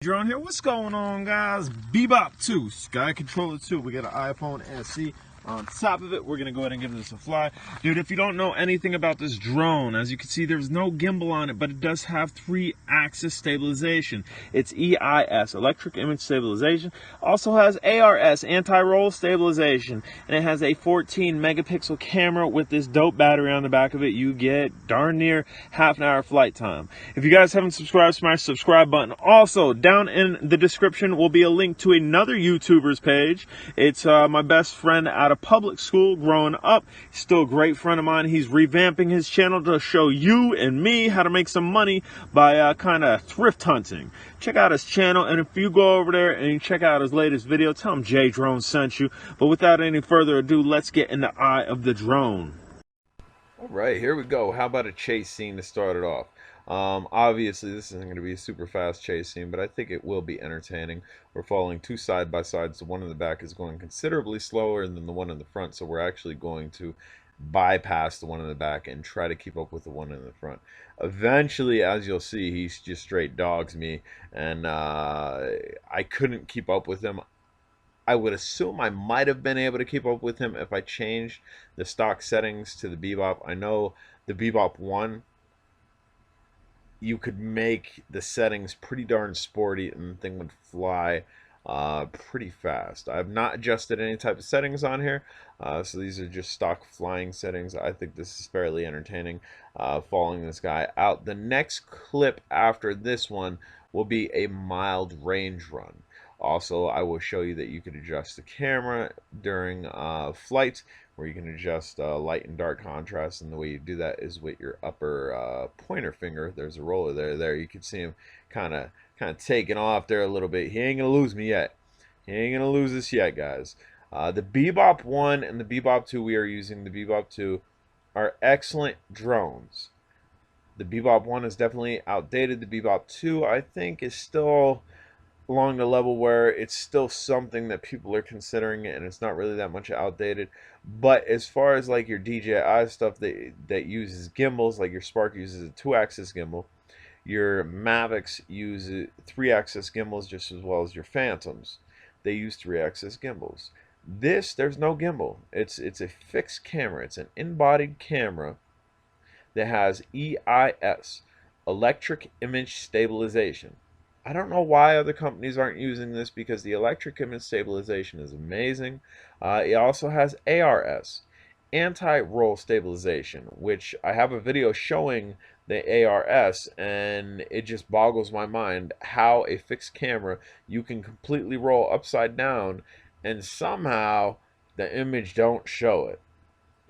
Drone here. What's going on, guys? Bebop 2, Sky Controller 2. We got an iPhone SE on top of it. We're gonna go ahead and give this a fly. Dude, if you don't know anything about this drone, as you can see, there's no gimbal on it, but it does have 3-axis stabilization. It's EIS, electric image stabilization. Also has ARS, anti-roll stabilization, and it has a 14 megapixel camera with this dope battery on the back of it. You get darn near half an hour flight time. If you guys haven't subscribed, smash the subscribe button. Also, down in the description will be a link to another YouTuber's page. It's my best friend out of public school growing up. He's still a great friend of mine. He's revamping his channel to show you and me how to make some money by kind of thrift hunting. Check out his channel, and if you go over there and you check out his latest video, tell him J Drone sent you. But without any further ado, let's get in the eye of the drone. All right, here we go. How about a chase scene to start it off? Obviously, this isn't going to be a super fast chase scene, but I think it will be entertaining. We're following two side-by-sides. The one in the back is going considerably slower than the one in the front, so we're actually going to bypass the one in the back and try to keep up with the one in the front. Eventually, as you'll see, he just straight dogs me, and I couldn't keep up with him. I would assume I might have been able to keep up with him if I changed the stock settings to the Bebop. I know the Bebop 1, you could make the settings pretty darn sporty and the thing would fly pretty fast. I've not adjusted any type of settings on here, so these are just stock flying settings. I think this is fairly entertaining, following this guy out. The next clip after this one will be a mild range run. Also, I will show you that you can adjust the camera during flight, where you can adjust light and dark contrast, and the way you do that is with your upper pointer finger. There's a roller there. You can see him kind of taking off there a little bit. He ain't gonna lose me yet. He ain't gonna lose us yet, guys. The Bebop 1 and the Bebop 2, we are using the Bebop 2, are excellent drones. The Bebop 1 is definitely outdated. The Bebop 2, I think, is still along the level where it's still something that people are considering it, and it's not really that much outdated. But as far as like your DJI stuff that uses gimbals, like your Spark uses a 2-axis gimbal, your Mavics use 3-axis gimbals just as well as your Phantoms. They use 3-axis gimbals. There's no gimbal. It's a fixed camera. It's an in-bodied camera that has EIS, electric image stabilization. I don't know why other companies aren't using this, because the electric image stabilization is amazing. It also has ARS, anti-roll stabilization, which I have a video showing the ARS, and it just boggles my mind how a fixed camera, you can completely roll upside down and somehow the image don't show it.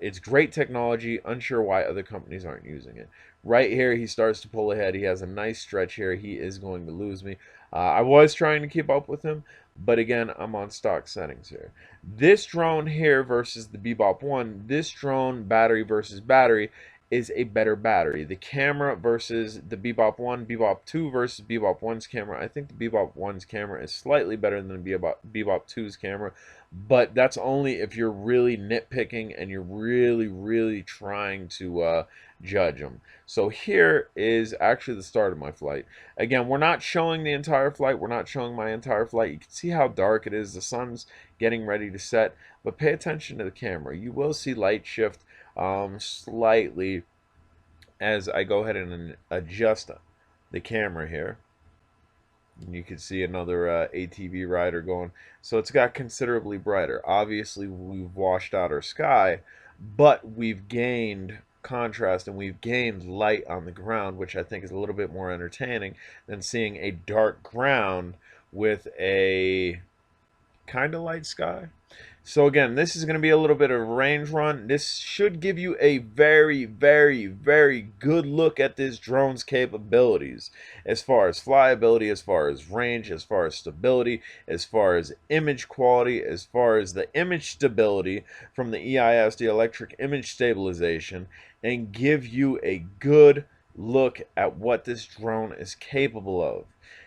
It's great technology. Unsure why other companies aren't using it. Right here, he starts to pull ahead. He has a nice stretch here. He is going to lose me. I was trying to keep up with him, but again, I'm on stock settings here. This drone here versus the Bebop 1, this drone, battery versus battery, is a better battery. The camera versus the Bebop 1, Bebop 2 versus Bebop 1's camera. I think the Bebop 1's camera is slightly better than the Bebop 2's camera, but that's only if you're really nitpicking and you're really trying to judge them. So here is actually the start of my flight. Again, we're not showing the entire flight. We're not showing my entire flight. You can see how dark it is. The sun's getting ready to set, but pay attention to the camera. You will see light shift slightly as I go ahead and adjust the camera here. And you can see another ATV rider going. So it's got considerably brighter. Obviously, we've washed out our sky, but we've gained contrast and we've gained light on the ground, which I think is a little bit more entertaining than seeing a dark ground with a kind of light sky. So again, this is going to be a little bit of a range run. This should give you a very good look at this drone's capabilities, as far as flyability, as far as range, as far as stability, as far as image quality, as far as the image stability from the EIS, the electric image stabilization, and give you a good look at what this drone is capable of.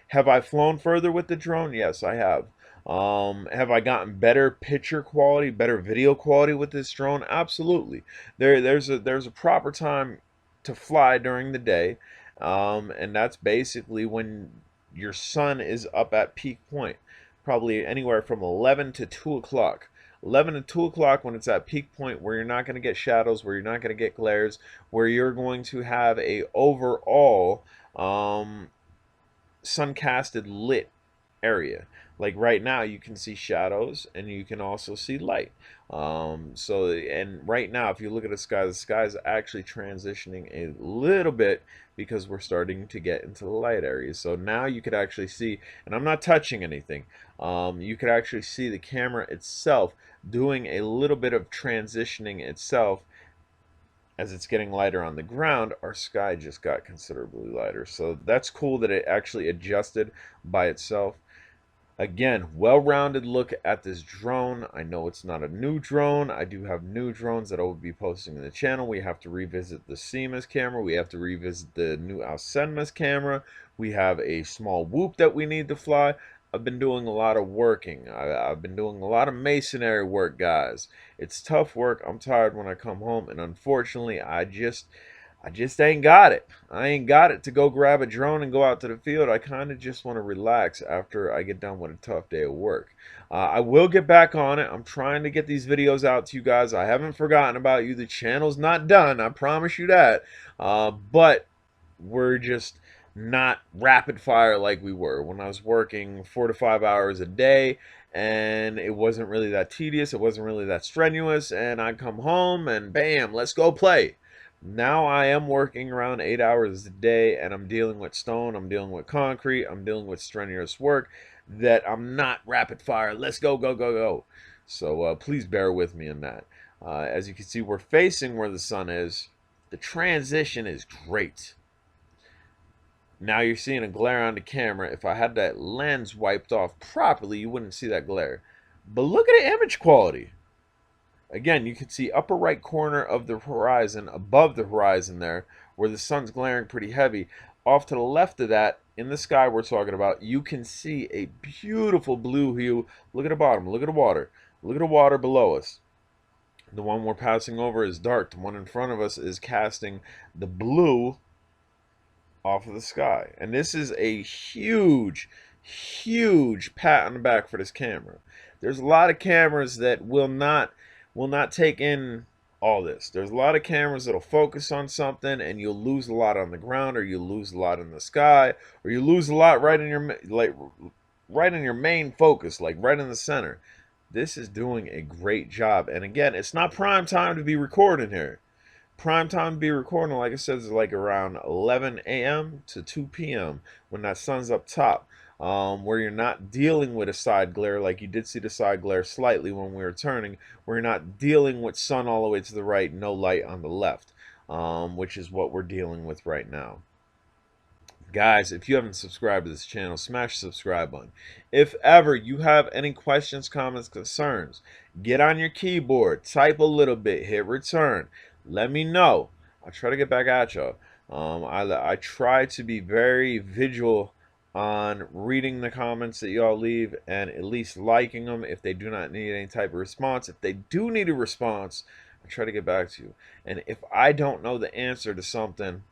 Have I flown further with the drone? Yes, I have. Have I gotten better picture quality, better video quality with this drone? Absolutely. There's a proper time to fly during the day, and that's basically when your sun is up at peak point, probably anywhere from 11 to 2 o'clock. 11 to 2 o'clock when it's at peak point, where you're not going to get shadows, where you're not going to get glares, where you're going to have a overall sun casted lit area. Like right now you can see shadows and you can also see light. And right now if you look at the sky is actually transitioning a little bit because we're starting to get into the light areas. So now you could actually see, and I'm not touching anything, you could actually see the camera itself doing a little bit of transitioning itself. As it's getting lighter on the ground, our sky just got considerably lighter. So that's cool that it actually adjusted by itself. Again, well-rounded look at this drone. I know it's not a new drone. I do have new drones that I will be posting in the channel. We have to revisit the CMOS camera. We have to revisit the new Alcenmas camera. We have a small Whoop that we need to fly. I've been doing a lot of working. I've been doing a lot of masonry work, guys. It's tough work. I'm tired when I come home, and unfortunately, I just ain't got it. I ain't got it to go grab a drone and go out to the field. I kind of just want to relax after I get done with a tough day of work. I will get back on it. I'm trying to get these videos out to you guys. I haven't forgotten about you. The channel's not done. I promise you that. But we're just not rapid fire like we were when I was working 4 to 5 hours a day, and it wasn't really that tedious, it wasn't really that strenuous, and I'd come home and bam, let's go play. Now I am working around 8 hours a day, and I'm dealing with stone, I'm dealing with concrete, I'm dealing with strenuous work that I'm not rapid fire, let's go, go, go, go. So please bear with me in that. As you can see, we're facing where the sun is. The transition is great. Now you're seeing a glare on the camera. If I had that lens wiped off properly, you wouldn't see that glare. But look at the image quality. Again, you can see upper right corner of the horizon, above the horizon there, where the sun's glaring pretty heavy. Off to the left of that, in the sky we're talking about, you can see a beautiful blue hue. Look at the bottom, look at the water. Look at the water below us. The one we're passing over is dark. The one in front of us is casting the blue off of the sky. And this is a huge, huge pat on the back for this camera. There's a lot of cameras that will not take in all this. There's a lot of cameras that'll focus on something and you'll lose a lot on the ground, or you'll lose a lot in the sky, or you lose a lot right in your main focus, like right in the center. This is doing a great job. And again, it's not prime time to be recording here. Prime time to be recording, like I said, is like around 11 a.m. to 2 p.m. when that sun's up top, where you're not dealing with a side glare like you did see the side glare slightly when we were turning, where you're not dealing with sun all the way to the right, no light on the left, which is what we're dealing with right now. Guys, if you haven't subscribed to this channel, smash the subscribe button. If ever you have any questions, comments, concerns, get on your keyboard, type a little bit, hit return. Let me know. I'll try to get back at you. I try to be very vigilant on reading the comments that y'all leave and at least liking them if they do not need any type of response. If they do need a response, I try to get back to you. And if I don't know the answer to something,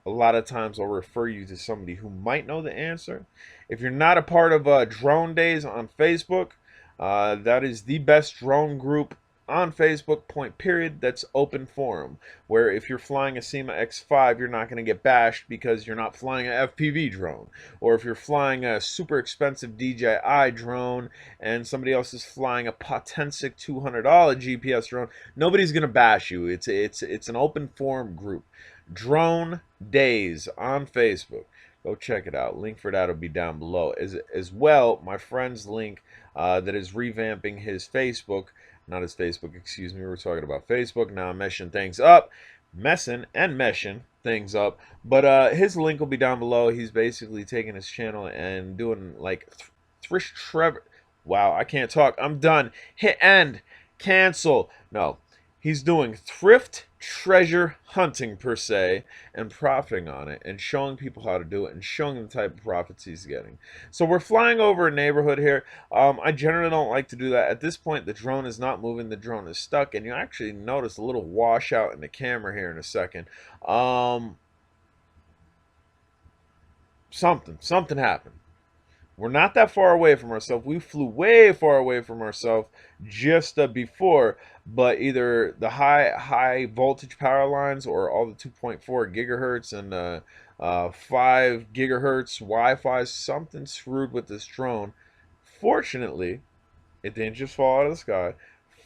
a lot of times I'll refer you to somebody who might know the answer. If you're not a part of Drone Days on Facebook, that is the best drone group on Facebook, point period. That's open forum, where if you're flying a SEMA X5, you're not going to get bashed because you're not flying an FPV drone. Or if you're flying a super expensive DJI drone and somebody else is flying a Potensic $200 GPS drone, nobody's going to bash you. It's an open forum group. Drone Days on Facebook. Go check it out. Link for that will be down below. As well, my friend's link that is revamping his Facebook. Not his Facebook, excuse me. We're talking about Facebook. Now I'm messing things up. But his link will be down below. He's basically taking his channel and doing like thrift Trevor. Wow, I can't talk. I'm done. Hit end. Cancel. No. He's doing thrift treasure hunting per se and profiting on it and showing people how to do it and showing them the type of profits he's getting. So we're flying over a neighborhood here. I generally don't like to do that. At this point, the drone is not moving. The drone is stuck, and you actually notice a little washout in the camera here in a second. something happened. We're not that far away from ourselves. We flew way far away from ourselves just before, but either the high voltage power lines or all the 2.4 gigahertz and 5 gigahertz Wi-Fi, something screwed with this drone. Fortunately, it didn't just fall out of the sky.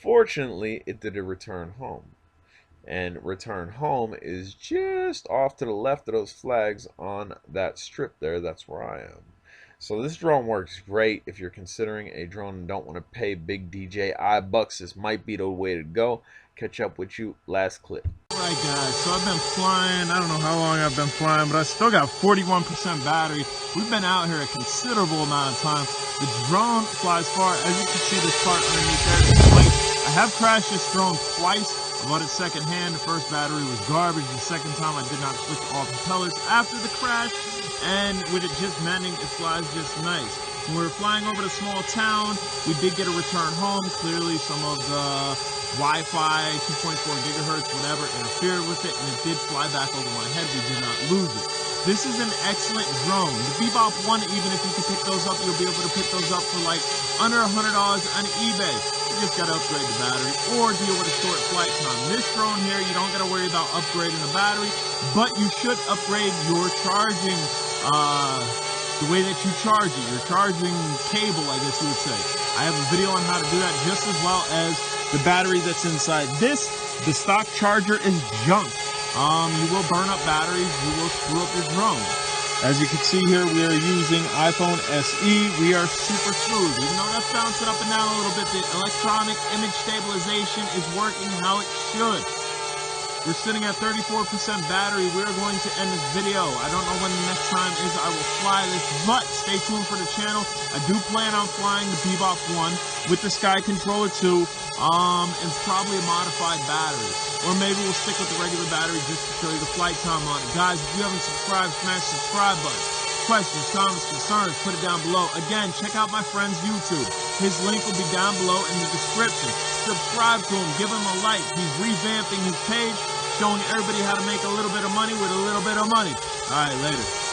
Fortunately, it did a return home. And return home is just off to the left of those flags on that strip there. That's where I am. So this drone works great if you're considering a drone and don't want to pay big DJI bucks. This might be the way to go. Catch up with you. Last clip. Alright guys, so I've been flying, I don't know how long I've been flying, but I still got 41% battery. We've been out here a considerable amount of time. The drone flies far. As you can see, this part underneath there is white. I have crashed this drone twice. I bought it second hand. The first battery was garbage. The second time I did not switch all propellers after the crash, and with it just mending, it flies just nice. When we were flying over the small town, we did get a return home. Clearly some of the Wi-Fi, 2.4 gigahertz, whatever, interfered with it, and it did fly back over my head. We did not lose it. This is an excellent drone. The Bebop 1, even if you can pick those up, you'll be able to pick those up for like under $100 on eBay. You just gotta upgrade the battery or deal with a short flight time. This drone here, you don't gotta worry about upgrading the battery, but you should upgrade your charging, the way that you charge it, your charging cable, I guess you would say. I have a video on how to do that, just as well as the battery that's inside this. The stock charger is junk. You will burn up batteries, you will screw up your drone. As you can see here, we are using iPhone SE. We are super smooth. Even though that's bouncing up and down a little bit, the electronic image stabilization is working how it should. We're sitting at 34% battery. We're going to end this video. I don't know when the next time is I will fly this, but stay tuned for the channel. I do plan on flying the Bebop 1 with the Sky Controller 2, and probably a modified battery. Or maybe we'll stick with the regular battery just to show you the flight time on it. Guys, if you haven't subscribed, smash the subscribe button. Questions, comments, concerns, put it down below. Again, check out my friend's YouTube. His link will be down below in the description. Subscribe to him, give him a like. He's revamping his page, showing everybody how to make a little bit of money with a little bit of money. All right, later.